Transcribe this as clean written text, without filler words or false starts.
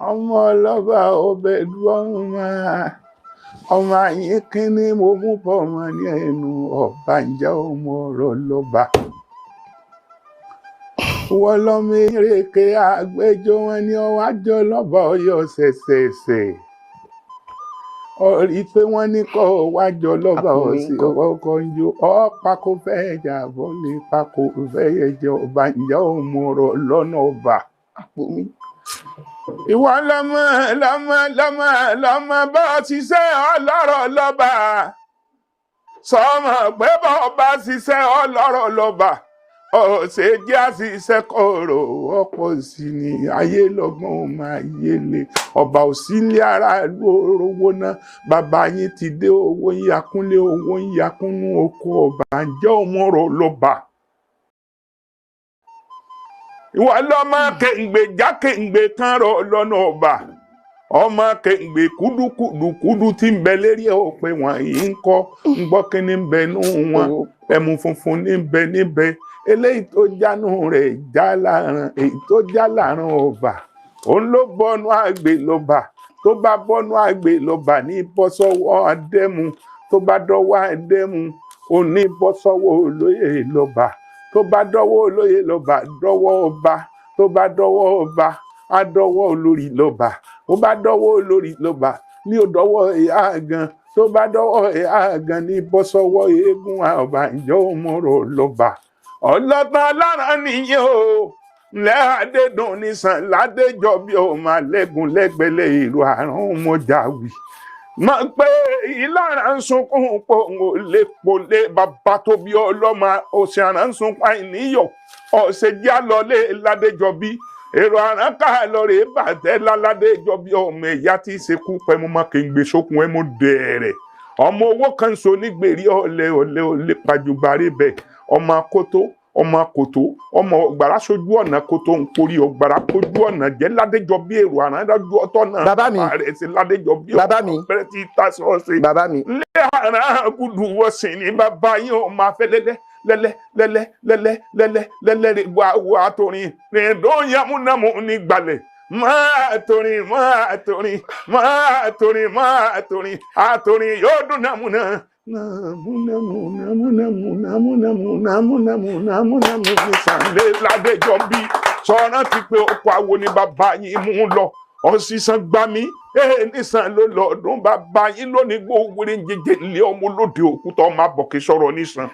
ọmọ ọlọ́ba ọbẹ̀ dúọ́mà ọmọ yín kíní mo mú bọ̀ ọmọ ní ẹnu ọba ǹjẹ́ ọmọ ọ̀rọ̀ lọ́ba. wọ́n lọ́mọ ereke àgbẹjọ́ wọn ní ọwọ́ àjọ lọ́ba ọyọ́ ṣẹ̀ṣẹ̀ṣẹ̀ ọ̀rí pé wọ́n ní kọ́ wájọ lọ́ba ọ̀sìn ọkọ̀ ń jó pákó fẹ́ jà bọ́lé pákó fẹ́ yẹjọ ọba ǹjẹ́ ọmọ ọ̀rọ̀ lọ́nà ọba. ìwọ lọ́mọ bá ṣiṣẹ́ ọlọ́rọ̀ lọ́ba sọmọ pé bọ́ọ̀bá ṣiṣẹ́ ọlọ́rọ̀ lọ́ba ọ̀sẹ̀ jẹ́ àṣìṣe kọ̀ọ̀rọ̀ ọ̀pọ̀ sí ni ayé lọ́gbọ́n máa yé le ọba ò sí ilé aráàlú orówó náà bàbá yín ti dé owó ń yakúnlé owó ń yakúnú oko ọba ǹjẹ́ ọmọ ọ̀rọ̀ lọ́ba. ìwọ lọ́mọ kẹ̀ǹgbè já kẹ̀ǹgbè kan rọ̀ lọ́nà ọba ọmọ kẹ̀ǹgbè kúdùkúdù tí ń bẹ lérí òpè wọ̀nyí ń kọ́ ń gbọ́ kí ní ń bẹ nú wọn ẹmu funfun ní ń bẹ níbẹ̀ eléyìí tó jánu rẹ̀ já láàrin èyí tó já láàrin ọba òun ló bọ́nú àgbè lọ́ba tó bá bọ́nú àgbè lọ́ba ní bọ́sọ́wọ́ àdẹ́mu tó bá dọ́wọ́ àdẹ́mu òun ní bọ́sọ́wọ́ olóyè lọ́ba tó bá dọ́wọ́ olóyè lọ́ba dọ́wọ́ ọba tó bá dọ́wọ́ ọba á dọ́wọ́ olórí lọ́ba ó bá dọ́wọ́ olórí lọ́ba ní ó dọ́wọ́ ìyá gan tó bá dọ́wọ́ ìyá gan ní bọ́sọ́wọ́ eégún ọba ǹjẹ́ òmùrọ̀ lọ́ba. ọlọ́tàn lára nìyẹn o ńlẹ́ adédùn nìsàn ládéjọ́ bí o máa lẹ́gùn lẹ́gbẹ̀lẹ́ èrò àrùn mọ́jà wì. mọ̀ pé ìlara ń sunkún pọ̀ ń lè polé bàbá tó bí ọlọ́mọ òsì àrà ń sunkún àìníyọ̀ ọ̀sẹ̀ já lọlé ládéjọ́ bí èrò àrùn ká lọ rè bàtẹ́ ládéjọ́ bí ọmọ ẹ̀yà tí ì ṣekú pẹ́ mo máa kí n gbé sókun ẹ̀ mú dẹ̀rẹ̀ ọmọ owó kan so nígbèrè ọ̀lẹ́ pàjùbárí bẹ́ẹ̀ ọmọ akótó ọmọ akótó ọmọ ọgbàrá sójú ọ̀nà kótó ń porí ọgbàrá kójú ọ̀nà jẹ́ ládéjọ́ bí èrò àrùn dájú ọ̀tọ̀ náà bàbá mi ààrẹ sí ládéjọ́ bí bàbá mi ọ̀pẹ̀rẹ̀ tí tá sọ́ọ̀sì bàbá mi lé àrùn gúdù wọ́sìn ní bàbá yín ó máa fẹ́ lẹ́lẹ́ wà torin rìndó yamúnamú ní gbalẹ̀ máa torin àtorin yóò dún nàmúnà. Nàmúnàmú ní sànlé ládéjọ́ bí sọ̀rọ̀ ti pé ọkọ̀ àwo ni bàbá yín mú lọ ọ̀sísàn gbá mi nísàn ló lọ ọdún bàbá yín lónìí gbówó wéré ń jẹjẹ ilé ọmọ olóde òkúta ọmọ abọ̀kẹ́ sọ̀rọ̀ nísàn.